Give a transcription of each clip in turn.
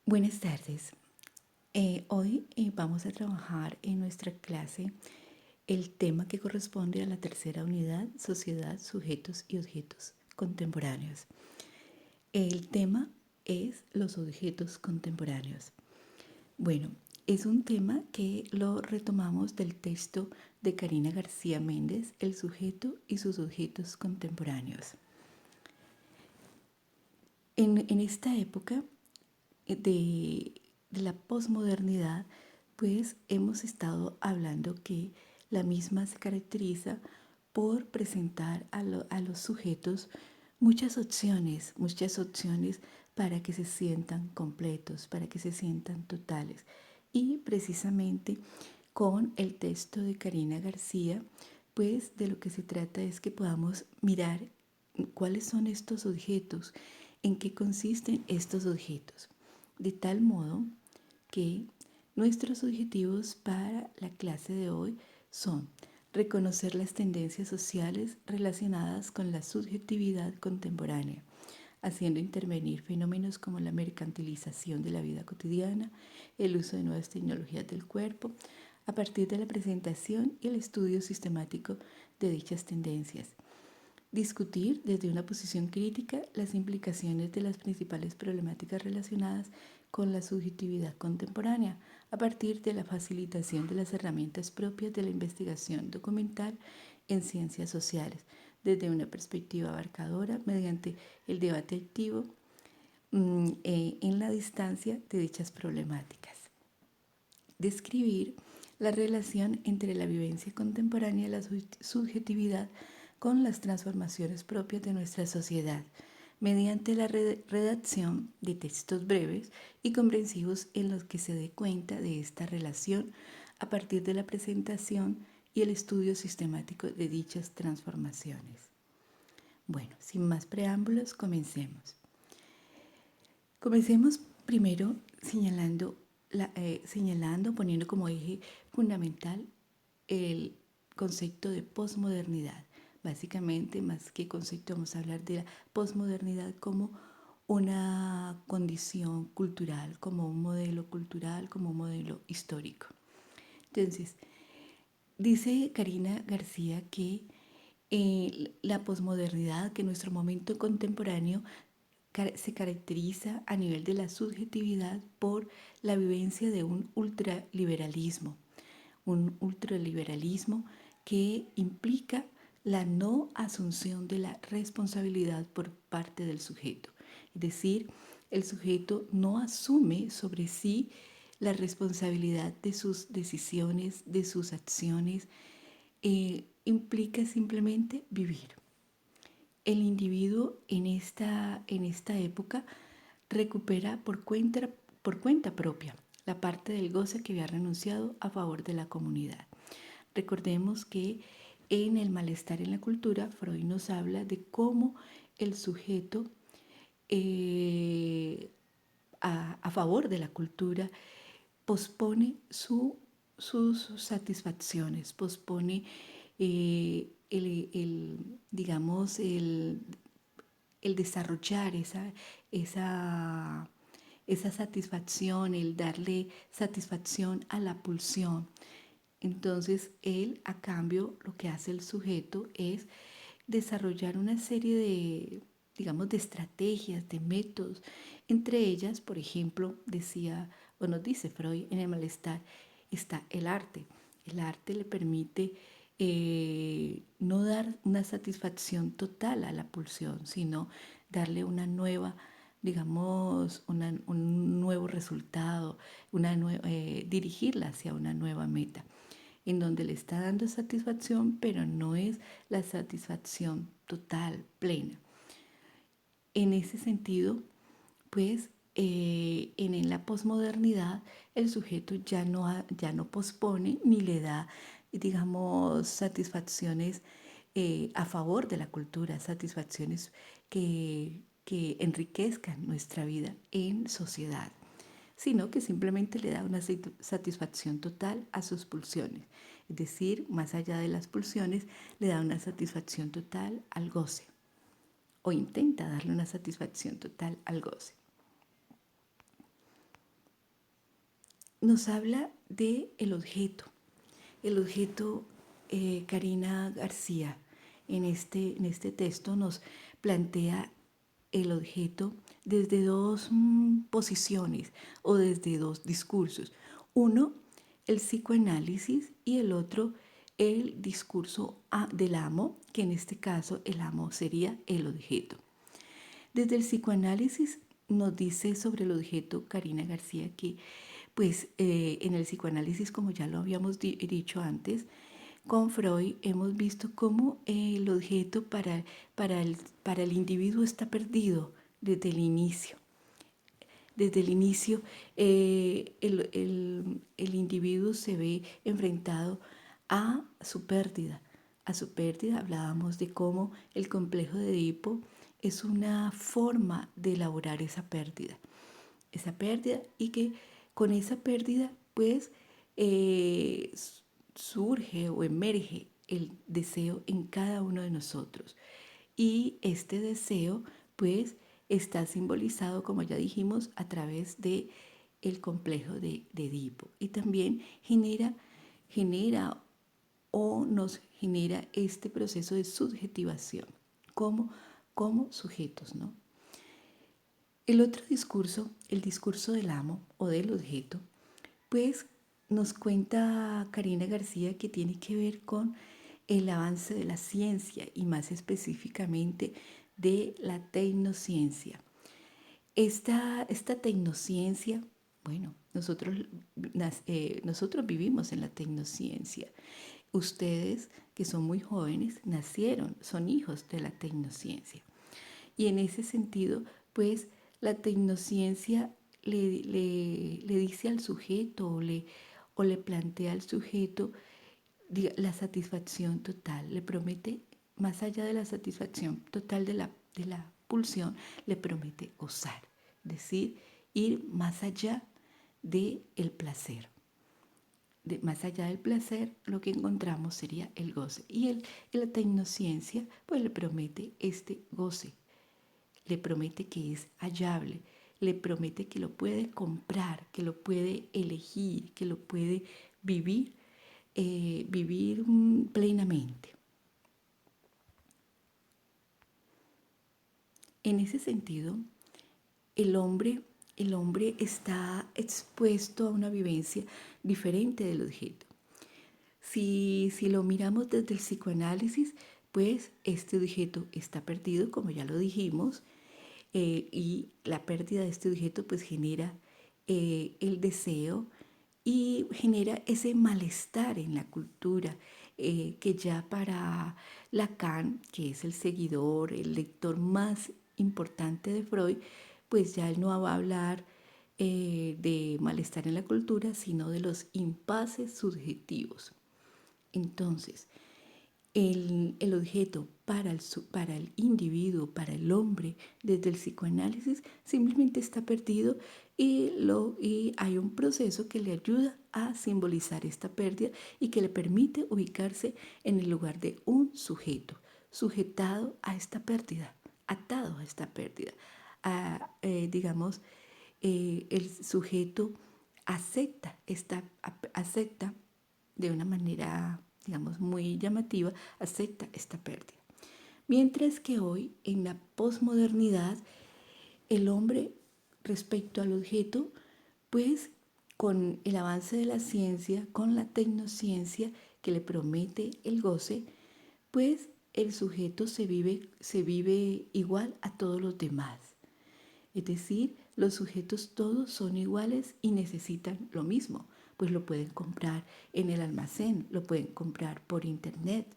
Buenas tardes. Hoy vamos a trabajar en nuestra clase el tema que corresponde a la tercera unidad, sociedad, sujetos y objetos contemporáneos. El tema es los objetos contemporáneos. Bueno, es un tema que lo retomamos del texto de Karina García Méndez, El sujeto y sus objetos contemporáneos. En esta época de la posmodernidad, pues hemos estado hablando que la misma se caracteriza por presentar a los sujetos muchas opciones para que se sientan completos, para que se sientan totales. Y precisamente con el texto de Karina García, pues de lo que se trata es que podamos mirar cuáles son estos objetos, en qué consisten estos objetos, de tal modo que nuestros objetivos para la clase de hoy son reconocer las tendencias sociales relacionadas con la subjetividad contemporánea, haciendo intervenir fenómenos como la mercantilización de la vida cotidiana, el uso de nuevas tecnologías del cuerpo, a partir de la presentación y el estudio sistemático de dichas tendencias. Discutir desde una posición crítica las implicaciones de las principales problemáticas relacionadas con la subjetividad contemporánea a partir de la facilitación de las herramientas propias de la investigación documental en ciencias sociales, desde una perspectiva abarcadora mediante el debate activo en la distancia de dichas problemáticas. Describir la relación entre la vivencia contemporánea y la subjetividad con las transformaciones propias de nuestra sociedad, mediante la redacción de textos breves y comprensivos en los que se dé cuenta de esta relación a partir de la presentación y el estudio sistemático de dichas transformaciones. Bueno, sin más preámbulos, comencemos. Comencemos primero poniendo como eje fundamental el concepto de posmodernidad. Básicamente, más que concepto, vamos a hablar de la posmodernidad como una condición cultural, como un modelo cultural, como un modelo histórico. Entonces, dice Karina García que la posmodernidad, que nuestro momento contemporáneo se caracteriza a nivel de la subjetividad por la vivencia de un ultraliberalismo que implica la no asunción de la responsabilidad por parte del sujeto. Es decir, el sujeto no asume sobre sí la responsabilidad de sus decisiones, de sus acciones, implica simplemente vivir. El individuo en esta época recupera por cuenta propia la parte del goce que había renunciado a favor de la comunidad. Recordemos que en El malestar en la cultura, Freud nos habla de cómo el sujeto a favor de la cultura pospone sus satisfacciones, pospone digamos, el desarrollar esa satisfacción, el darle satisfacción a la pulsión. Entonces, él, a cambio, lo que hace el sujeto es desarrollar una serie de, digamos, de estrategias, de métodos. Entre ellas, por ejemplo, decía, o nos dice Freud en El malestar, está el arte. El arte le permite no dar una satisfacción total a la pulsión, sino darle una nueva, digamos, un nuevo resultado, dirigirla hacia una nueva meta, en donde le está dando satisfacción, pero no es la satisfacción total, plena. En ese sentido, pues, en la posmodernidad, el sujeto ya no pospone ni le da, digamos, satisfacciones a favor de la cultura, satisfacciones que enriquezcan nuestra vida en sociedad, sino que simplemente le da una satisfacción total a sus pulsiones. Es decir, más allá de las pulsiones, le da una satisfacción total al goce, o intenta darle una satisfacción total al goce. nos habla de el objeto. El objeto, Karina García, en este texto nos plantea el objeto desde dos posiciones o desde dos discursos. Uno, el psicoanálisis, y el otro, el discurso del amo, que en este caso el amo sería el objeto. Desde el psicoanálisis nos dice sobre el objeto Karina García que pues en el psicoanálisis, como ya lo habíamos dicho antes, con Freud hemos visto cómo el objeto para el individuo está perdido desde el inicio. Desde el inicio, el individuo se ve enfrentado a su pérdida. A su pérdida hablábamos de cómo el complejo de Edipo es una forma de elaborar esa pérdida. Esa pérdida, y que con esa pérdida pues eh, surge o emerge el deseo en cada uno de nosotros. Y este deseo pues está simbolizado, como ya dijimos, a través de el complejo de Edipo. Y también genera o nos genera este proceso de subjetivación como, como sujetos, ¿no? El otro discurso, el discurso del amo o del objeto, pues nos cuenta Karina García que tiene que ver con el avance de la ciencia y más específicamente de la tecnociencia. Esta tecnociencia, bueno, nosotros vivimos en la tecnociencia. Ustedes, que son muy jóvenes, nacieron, son hijos de la tecnociencia. Y en ese sentido, pues la tecnociencia le dice al sujeto o le plantea al sujeto la satisfacción total, le promete, más allá de la satisfacción total de la pulsión, le promete gozar, es decir, ir más allá del placer. Más allá del placer, lo que encontramos sería el goce. Y la tecnociencia pues le promete este goce, le promete que es hallable, le promete que lo puede comprar, que lo puede elegir, que lo puede vivir, vivir plenamente. En ese sentido, el hombre, el hombre está expuesto a una vivencia diferente del objeto. Si lo miramos desde el psicoanálisis, pues este objeto está perdido, como ya lo dijimos, y la pérdida de este objeto pues genera el deseo y genera ese malestar en la cultura que ya para Lacan, que es el seguidor, el lector más importante de Freud, pues ya él no va a hablar de malestar en la cultura, sino de los impases subjetivos. Entonces, el objeto para el individuo, para el hombre, desde el psicoanálisis, simplemente está perdido y hay un proceso que le ayuda a simbolizar esta pérdida y que le permite ubicarse en el lugar de un sujeto, sujetado a esta pérdida, atado a esta pérdida. Digamos, el sujeto acepta de una manera, digamos, muy llamativa, acepta esta pérdida. Mientras que hoy, en la posmodernidad, el hombre respecto al objeto, pues con el avance de la ciencia, con la tecnociencia que le promete el goce, pues el sujeto se vive igual a todos los demás. Es decir, los sujetos todos son iguales y necesitan lo mismo, pues lo pueden comprar en el almacén, lo pueden comprar por internet.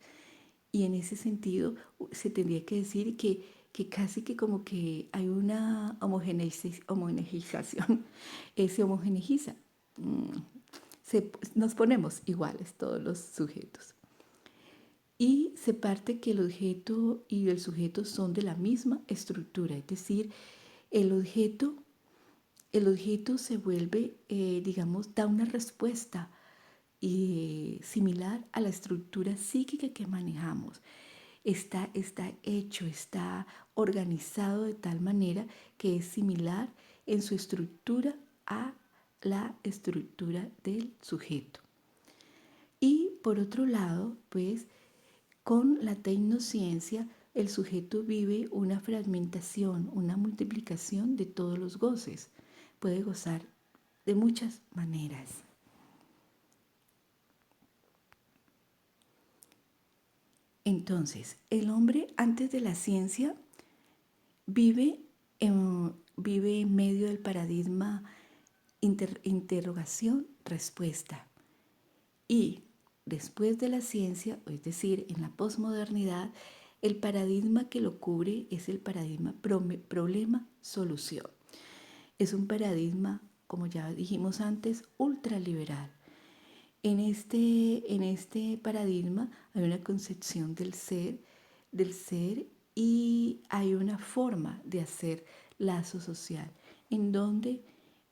Y en ese sentido se tendría que decir que casi que como que hay una homogeneización, se homogeneiza. Nos ponemos iguales todos los sujetos. Y se parte que el objeto y el sujeto son de la misma estructura, es decir, el objeto, el objeto se vuelve, digamos, da una respuesta similar a la estructura psíquica que manejamos. Está hecho, está organizado de tal manera que es similar en su estructura a la estructura del sujeto. Y por otro lado, pues con la tecnociencia, el sujeto vive una fragmentación, una multiplicación de todos los goces. Puede gozar de muchas maneras. Entonces, el hombre antes de la ciencia vive en medio del paradigma interrogación-respuesta. Y después de la ciencia, es decir, en la posmodernidad, el paradigma que lo cubre es el paradigma problema-solución. Es un paradigma, como ya dijimos antes, ultraliberal. En este paradigma hay una concepción del ser y hay una forma de hacer lazo social en donde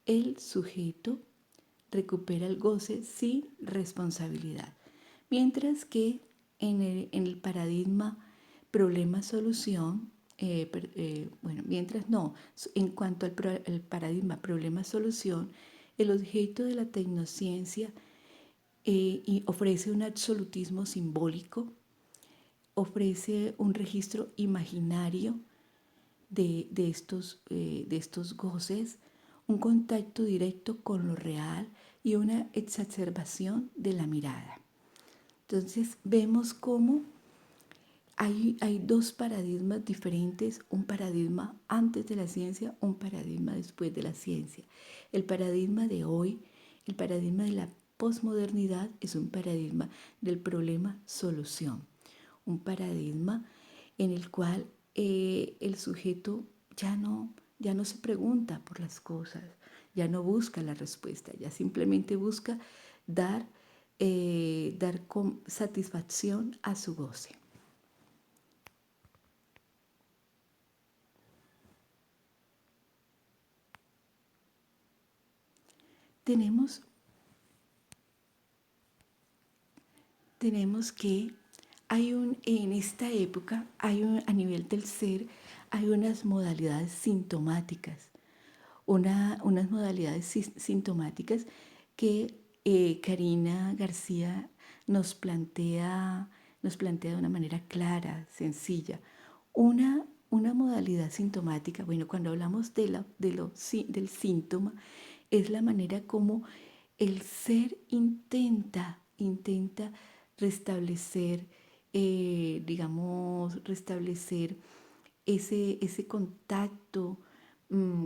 el sujeto recupera el goce sin responsabilidad. Mientras que en el paradigma problema-solución, en cuanto al paradigma problema-solución, el objeto de la tecnociencia y ofrece un absolutismo simbólico, ofrece un registro imaginario de estos goces, un contacto directo con lo real y una exacerbación de la mirada. Entonces vemos cómo hay dos paradigmas diferentes, un paradigma antes de la ciencia, un paradigma después de la ciencia. El paradigma de hoy, el paradigma de la posmodernidad, es un paradigma del problema-solución, un paradigma en el cual el sujeto ya no se pregunta por las cosas, ya no busca la respuesta, ya simplemente busca dar con satisfacción a su goce. Tenemos que en esta época a nivel del ser hay unas modalidades sintomáticas, unas modalidades sintomáticas que Karina García nos plantea de una manera clara, sencilla. Una modalidad sintomática, bueno, cuando hablamos del síntoma, es la manera como el ser intenta restablecer, restablecer ese contacto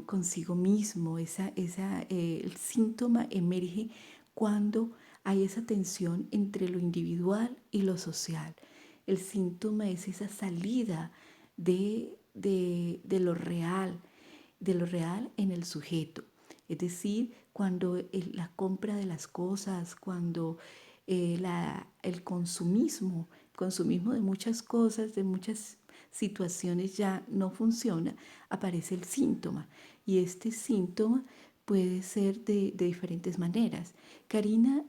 consigo mismo. El síntoma emerge cuando hay esa tensión entre lo individual y lo social. El síntoma es esa salida de lo real en el sujeto. Es decir, cuando la compra de las cosas, cuando el consumismo de muchas cosas, de muchas situaciones ya no funciona, aparece el síntoma. Y este síntoma puede ser de diferentes maneras. Karina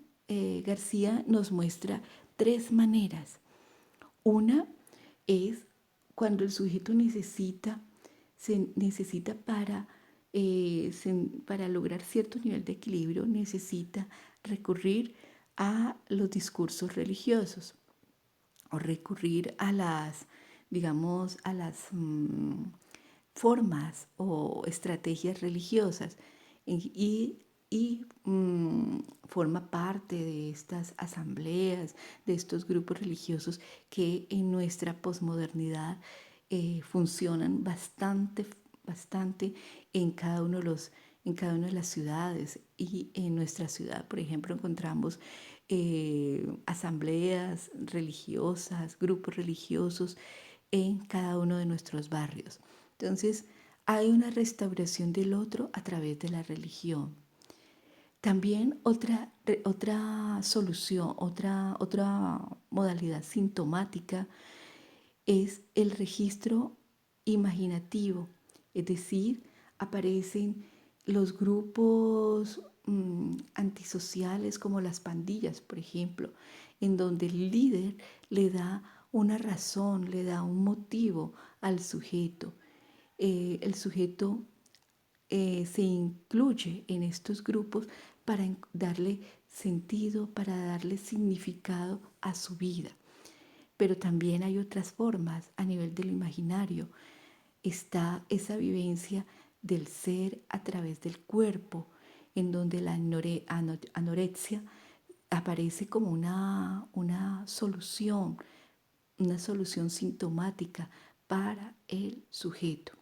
García nos muestra 3 maneras. Una es cuando el sujeto se necesita para lograr cierto nivel de equilibrio, necesita recurrir a los discursos religiosos o recurrir a las formas o estrategias religiosas y forma parte de estas asambleas, de estos grupos religiosos que en nuestra posmodernidad funcionan bastante en cada uno de las ciudades. Y en nuestra ciudad, por ejemplo, encontramos asambleas religiosas, grupos religiosos en cada uno de nuestros barrios. Entonces, hay una restauración del otro a través de la religión. También otra solución, otra modalidad sintomática es el registro imaginativo, es decir, aparecen los grupos antisociales como las pandillas, por ejemplo, en donde el líder le da una razón, le da un motivo al sujeto. El sujeto se incluye en estos grupos para darle sentido, para darle significado a su vida. Pero también hay otras formas a nivel del imaginario. Está esa vivencia del ser a través del cuerpo, en donde la anorexia aparece como una solución sintomática para el sujeto.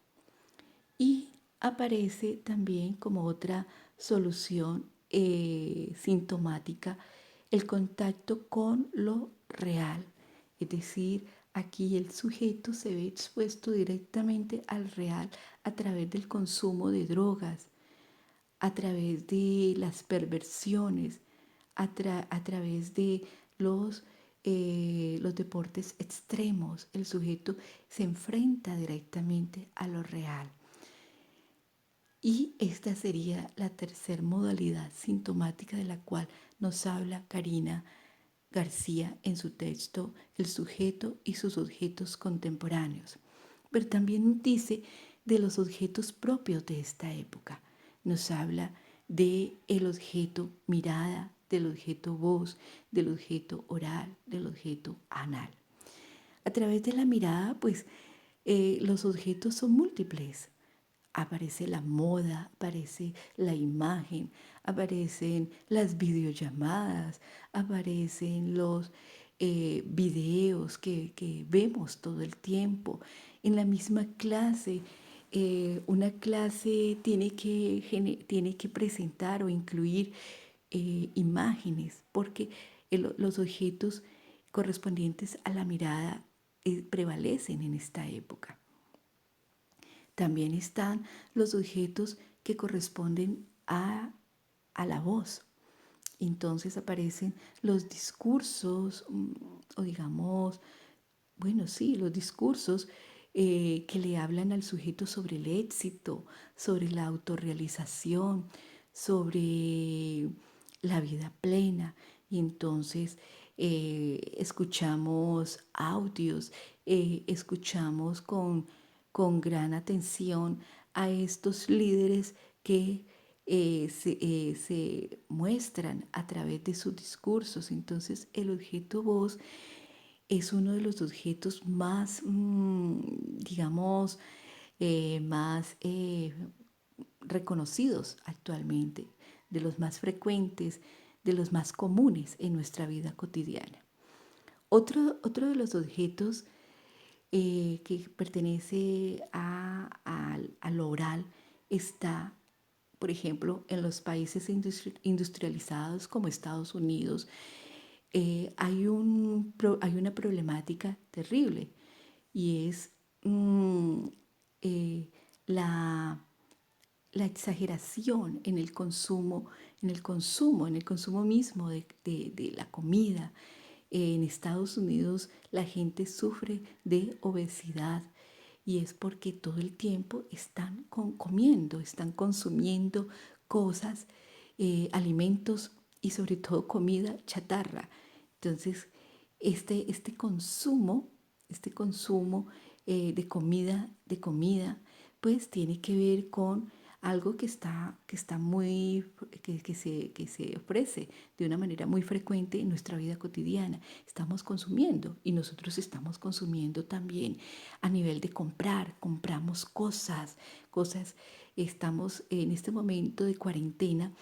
Y aparece también como otra solución sintomática el contacto con lo real. Es decir, aquí el sujeto se ve expuesto directamente al real a través del consumo de drogas, a través de las perversiones, a través de los deportes extremos. El sujeto se enfrenta directamente a lo real. Y esta sería la tercera modalidad sintomática de la cual nos habla Karina García en su texto El sujeto y sus objetos contemporáneos. Pero también dice de los objetos propios de esta época. Nos habla del objeto mirada, del objeto voz, del objeto oral, del objeto anal. A través de la mirada, pues los objetos son múltiples. Aparece la moda, aparece la imagen, aparecen las videollamadas, aparecen los videos que vemos todo el tiempo. En la misma clase, una clase tiene que presentar o incluir imágenes, porque los objetos correspondientes a la mirada prevalecen en esta época. También están los objetos que corresponden a la voz. Entonces aparecen los discursos, o digamos, bueno, sí, los discursos que le hablan al sujeto sobre el éxito, sobre la autorrealización, sobre la vida plena. Y entonces escuchamos audios, escuchamos con gran atención a estos líderes que se muestran a través de sus discursos. Entonces el objeto voz es uno de los objetos más, digamos, más reconocidos actualmente, de los más frecuentes, de los más comunes en nuestra vida cotidiana. Otro de los objetos que pertenece a lo oral está, por ejemplo, en los países industrializados como Estados Unidos. Hay una problemática terrible y es eh, la, la exageración en el consumo mismo de la comida. En Estados Unidos la gente sufre de obesidad y es porque todo el tiempo están comiendo, están consumiendo cosas, alimentos y sobre todo comida chatarra. Entonces, este consumo de comida, pues tiene que ver con algo que está muy, que se ofrece de una manera muy frecuente en nuestra vida cotidiana. Estamos consumiendo y nosotros estamos consumiendo también a nivel de comprar. Compramos cosas. Estamos en este momento de cuarentena,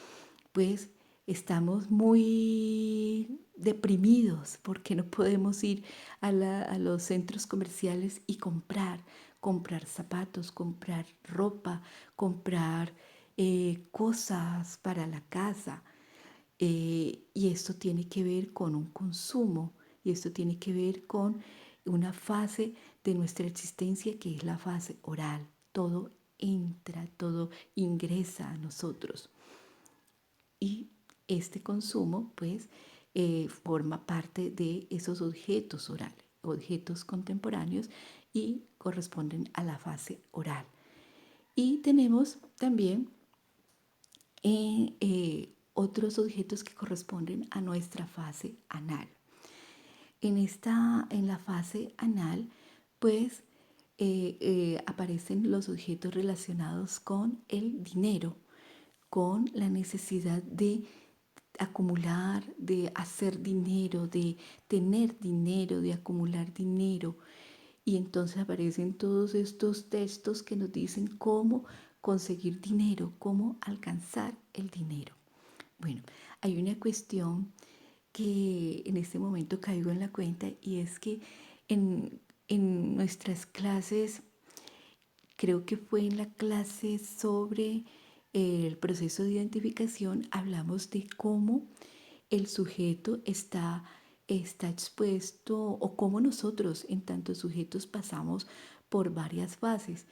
pues estamos muy deprimidos porque no podemos ir a los centros comerciales y comprar zapatos, comprar ropa, comprar cosas para la casa. Y esto tiene que ver con un consumo y esto tiene que ver con una fase de nuestra existencia que es la fase oral. Todo entra, todo ingresa a nosotros. Y este consumo, pues, forma parte de esos objetos orales, objetos contemporáneos y corresponden a la fase oral. Y tenemos también otros objetos que corresponden a nuestra fase anal. En la fase anal, pues, aparecen los objetos relacionados con el dinero, con la necesidad de acumular, de hacer dinero, de tener dinero, de acumular dinero. Y entonces aparecen todos estos textos que nos dicen cómo conseguir dinero, cómo alcanzar el dinero. Bueno, hay una cuestión que en este momento caigo en la cuenta y es que en nuestras clases, creo que fue en la clase sobre el proceso de identificación, hablamos de cómo el sujeto está expuesto o cómo nosotros en tantos sujetos pasamos por varias fases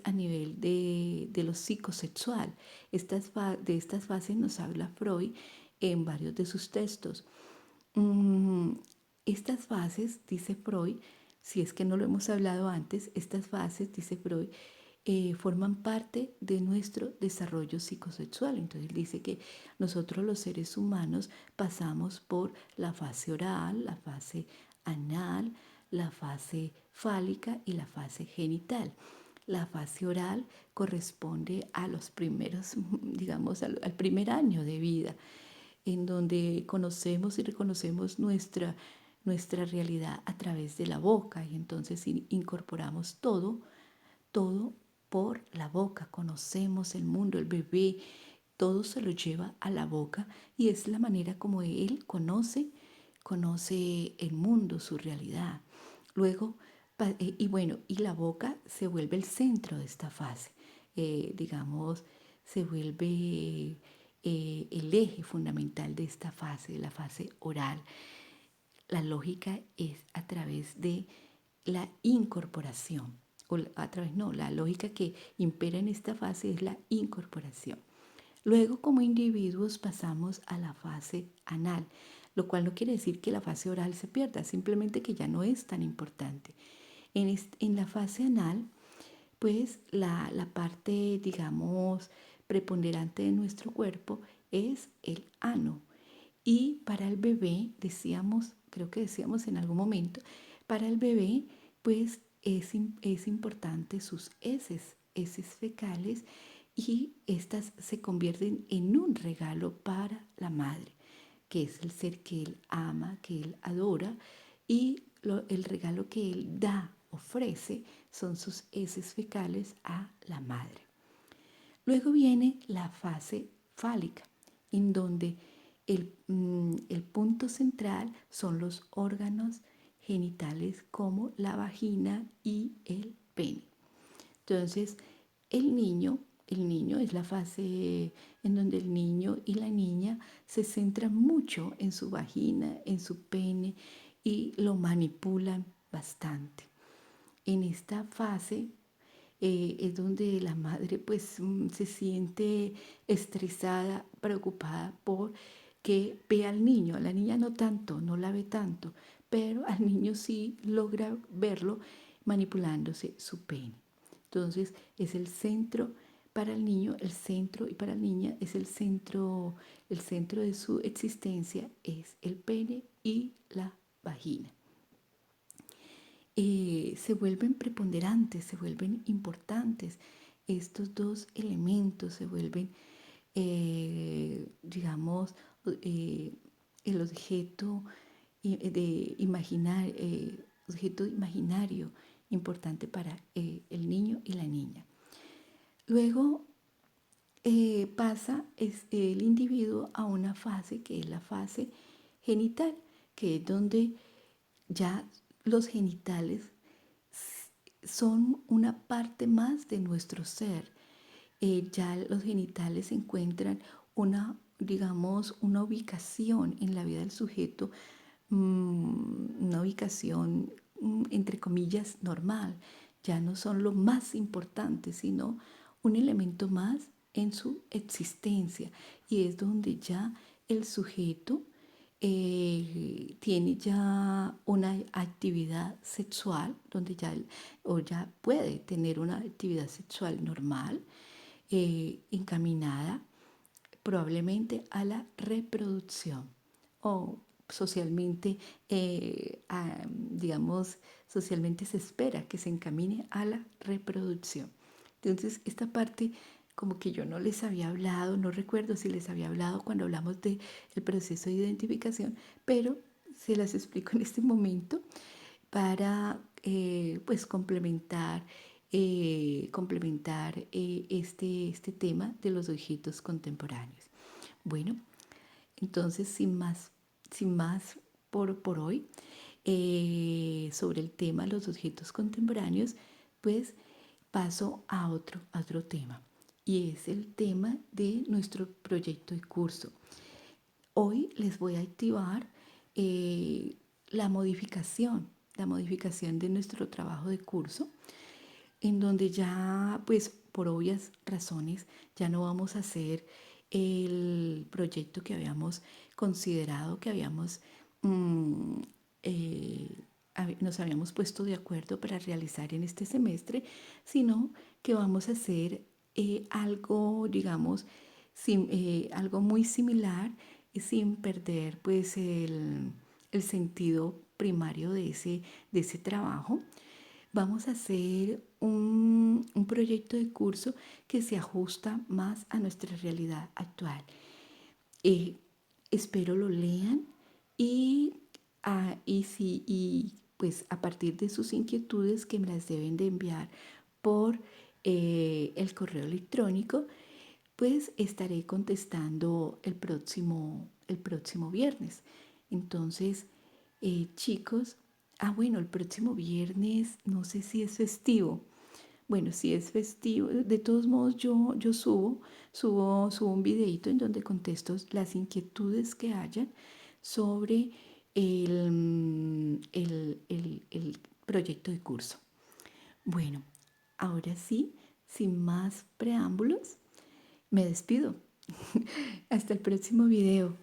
a nivel de lo psicosexual. De estas fases nos habla Freud en varios de sus textos. Mm, Estas fases, dice Freud, si es que no lo hemos hablado antes, estas fases, dice Freud, forman parte de nuestro desarrollo psicosexual. Entonces dice que nosotros los seres humanos pasamos por la fase oral, la fase anal, la fase fálica y la fase genital. La fase oral corresponde a los primeros, digamos, al primer año de vida, en donde conocemos y reconocemos nuestra realidad a través de la boca y entonces incorporamos todo por la boca, conocemos el mundo, el bebé, todo se lo lleva a la boca y es la manera como él conoce el mundo, su realidad. Luego, y bueno, y la boca se vuelve el centro de esta fase, digamos, se vuelve el eje fundamental de esta fase, de la fase oral. La lógica es a través de la incorporación, o a través, no, la lógica que impera en esta fase es la incorporación. Luego, como individuos, pasamos a la fase anal, lo cual no quiere decir que la fase oral se pierda, simplemente que ya no es tan importante. En la fase anal, pues la parte, digamos, preponderante de nuestro cuerpo es el ano. Y para el bebé, decíamos, creo que decíamos en algún momento, para el bebé, pues es importante sus heces fecales y estas se convierten en un regalo para la madre, que es el ser que él ama, que él adora, y el regalo que él da, ofrece, son sus heces fecales a la madre. Luego viene la fase fálica, en donde el punto central son los órganos genitales como la vagina y el pene. Entonces, el niño es la fase en donde el niño y la niña se centran mucho en su vagina, en su pene y lo manipulan bastante. En esta fase es donde la madre pues se siente estresada, preocupada por que ve al niño. A la niña no tanto, no la ve tanto, pero al niño sí logra verlo manipulándose su pene. Entonces es el centro para el niño, el centro y para la niña es el centro de su existencia es el pene y la vagina. Se vuelven preponderantes, se vuelven importantes. Estos dos elementos se vuelven, digamos, eh, el objeto imaginario importante para el niño y la niña. Luego pasa el individuo a una fase que es la fase genital, que es donde ya los genitales son una parte más de nuestro ser. Ya los genitales encuentran digamos, una ubicación en la vida del sujeto, una ubicación, entre comillas, normal. Ya no son lo más importante, sino un elemento más en su existencia. Y es donde ya el sujeto tiene ya una actividad sexual, donde ya puede tener una actividad sexual normal, encaminada probablemente a la reproducción o socialmente, digamos, socialmente se espera que se encamine a la reproducción. Entonces, esta parte como que yo no les había hablado, no recuerdo si les había hablado cuando hablamos del proceso de identificación, pero se las explico en este momento para pues complementar este tema de los objetos contemporáneos. Bueno, entonces sin más por hoy, sobre el tema de los objetos contemporáneos, pues paso a otro tema, y es el tema de nuestro proyecto de curso. Hoy les voy a activar la modificación de nuestro trabajo de curso, en donde ya, pues por obvias razones, ya no vamos a hacer el proyecto que habíamos considerado, que mm, eh, nos habíamos puesto de acuerdo para realizar en este semestre, sino que vamos a hacer algo, digamos, algo muy similar, sin perder pues el sentido primario de ese trabajo. Vamos a hacer un proyecto de curso que se ajusta más a nuestra realidad actual. Eh, Espero lo lean y, pues a partir de sus inquietudes, que me las deben de enviar por el correo electrónico, pues estaré contestando el próximo viernes. Entonces, chicos, bueno, el próximo viernes, no sé si es festivo. Bueno, si es festivo, de todos modos yo subo un videito en donde contesto las inquietudes que hayan sobre el proyecto de curso. Bueno, ahora sí, sin más preámbulos, me despido. Hasta el próximo video.